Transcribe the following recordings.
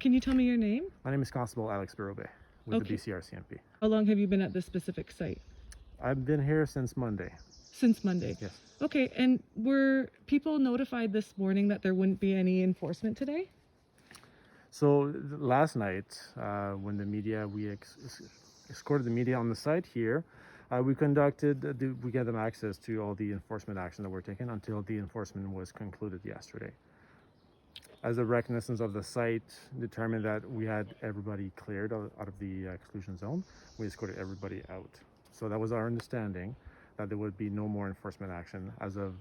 Can you tell me your name? My name is Constable Alex Berube with the BC RCMP. How long have you been at this specific site? I've been here since Monday. Since Monday? Yes. Okay, and were people notified this morning that there wouldn't be any enforcement today? So last night, when the media, we escorted the media on the site here, we gave them access to all the enforcement action that we're taking until the enforcement was concluded yesterday. As a reconnaissance of the site determined that we had everybody cleared out of the exclusion zone, we escorted everybody out. So that was our understanding, that there would be no more enforcement action as of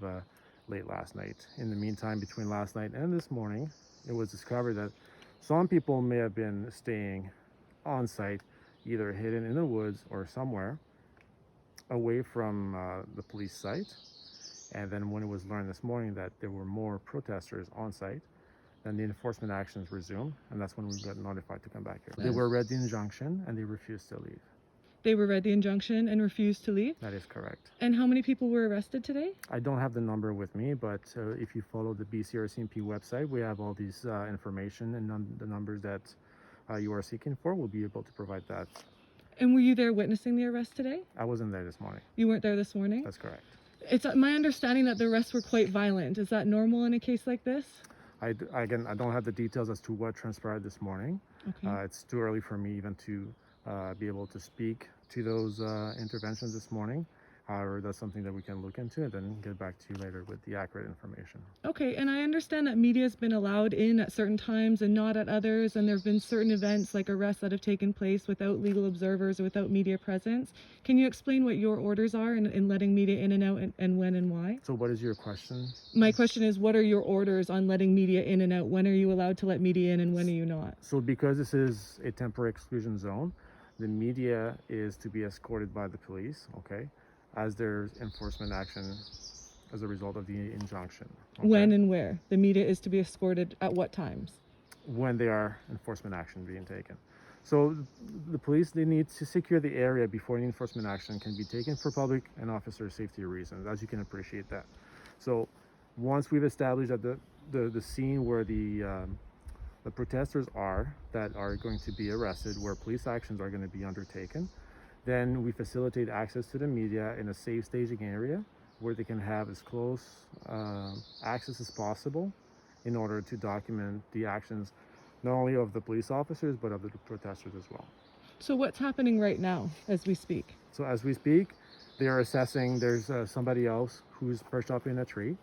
late last night. In the meantime, between last night and this morning, it was discovered that some people may have been staying on site, either hidden in the woods or somewhere away from the police site. And then when it was learned this morning that there were more protesters on site, then the enforcement actions resumed, and that's when we got notified to come back here. They were read the injunction and they refused to leave. They were read the injunction and refused to leave? That is correct. And how many people were arrested today? I don't have the number with me, but if you follow the BC RCMP website, we have all these information, and the numbers that you are seeking for, we'll be able to provide that. And were you there witnessing the arrest today? I wasn't there this morning. You weren't there this morning? That's correct. It's my understanding that the arrests were quite violent. Is that normal in a case like this? Again, I don't have the details as to what transpired this morning. Okay. It's too early for me even to be able to speak to those interventions this morning. However, that's something that we can look into and then get back to you later with the accurate information. Okay, and I understand that media has been allowed in at certain times and not at others, and there have been certain events like arrests that have taken place without legal observers or without media presence. Can you explain what your orders are in letting media in and out, and when and why? So what is your question? My question is, what are your orders on letting media in and out? When are you allowed to let media in and when are you not? So because this is a temporary exclusion zone, the media is to be escorted by the police, okay, as there's enforcement action as a result of the injunction. Okay? When and where? The media is to be escorted at what times? When there are enforcement action being taken. So the police, they need to secure the area before any enforcement action can be taken for public and officer safety reasons, as you can appreciate that. So once we've established that the scene where the protesters that are going to be arrested, where police actions are going to be undertaken, then we facilitate access to the media in a safe staging area where they can have as close access as possible in order to document the actions not only of the police officers but of the protesters as well. So what's happening right now as we speak? So as we speak, they are assessing, there's somebody else who's perched up in a tree.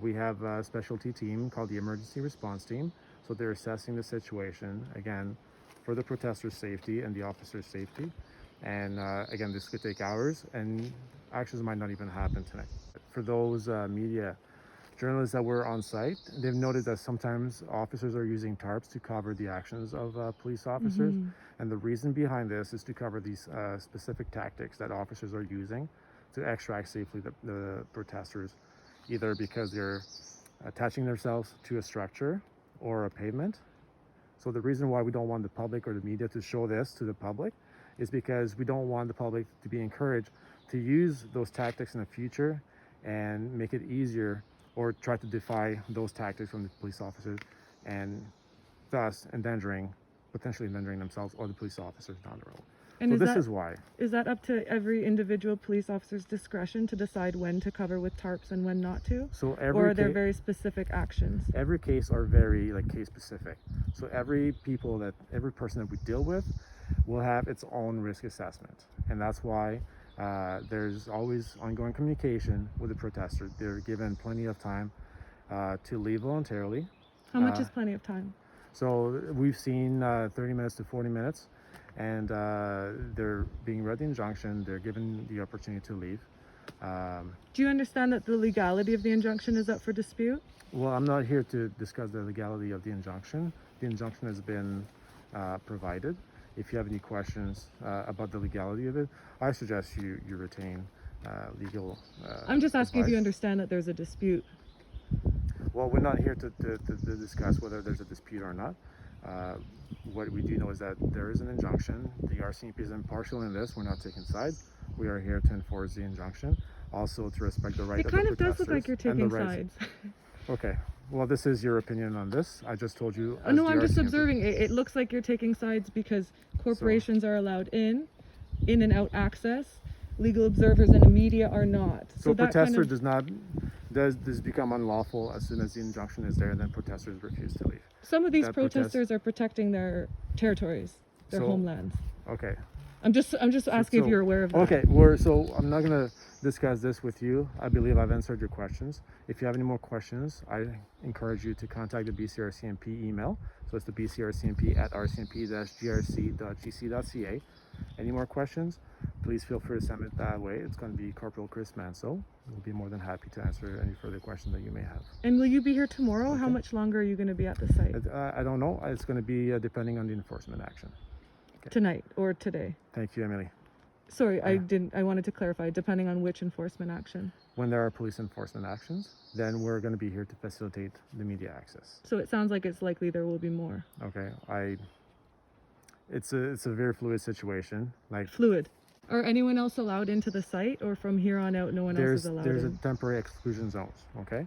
We have a specialty team called the Emergency Response Team. So they're assessing the situation, again, for the protesters' safety and the officers' safety. And again, this could take hours, and actions might not even happen tonight. For those media journalists that were on site, they've noted that sometimes officers are using tarps to cover the actions of police officers. Mm-hmm. And the reason behind this is to cover these specific tactics that officers are using to extract safely the protesters, either because they're attaching themselves to a structure or a pavement. So the reason why we don't want the public or the media to show this to the public is because we don't want the public to be encouraged to use those tactics in the future and make it easier, or try to defy those tactics from the police officers, and thus potentially endangering themselves or the police officers down the road. And so this is why. Is that up to every individual police officer's discretion to decide when to cover with tarps and when not to? So or are there very specific actions? Every case are very case specific. So every person that we deal with will have its own risk assessment, and that's why there's always ongoing communication with the protesters. They're given plenty of time to leave voluntarily. How much is plenty of time? So we've seen 30 minutes to 40 minutes, and they're being read the injunction. They're given the opportunity to leave. Do you understand that the legality of the injunction is up for dispute? Well, I'm not here to discuss the legality of the injunction. The injunction has been provided. If you have any questions about the legality of it, I suggest you retain legal I'm just asking advice. if you understand that there's a dispute. Well, we're not here to discuss whether there's a dispute or not. What we do know is that there is an injunction. The RCMP is impartial in this. We're not taking sides. We are here to enforce the injunction, also to respect the right of the protesters. It kind of does look like you're taking sides. Okay. Well, this is your opinion on this. I just told you. No, as I'm the just RCMP. observing. It looks like you're taking sides because corporations are allowed in and out access. Legal observers and the media are not. So that protester kind of, does this become unlawful as soon as the injunction is there, and then protesters refuse to leave. some of these that protest- protesters are protecting their territories, their So- homelands. Okay. I'm just asking if you're aware of that. Okay, so I'm not gonna discuss this with you. I believe I've answered your questions. If you have any more questions, I encourage you to contact the BCRCMP email. So it's the bcrcmp@rcmp-grc.gc.ca. Any more questions, please feel free to send it that way. It's going to be Corporal Chris Manso. We'll be more than happy to answer any further questions that you may have. And will you be here tomorrow? How Okay. much longer are you going to be at the site? I don't know. It's going to be depending on the enforcement action. Tonight or today? Thank you, Emily. Sorry, I wanted to clarify, depending on which enforcement action. When there are police enforcement actions, then we're going to be here to facilitate the media access. So it sounds like it's likely there will be more. Okay, it's a very fluid situation. Like Fluid. Are anyone else allowed into the site, or from here on out no one else is allowed there's a in? temporary exclusion zones. Okay,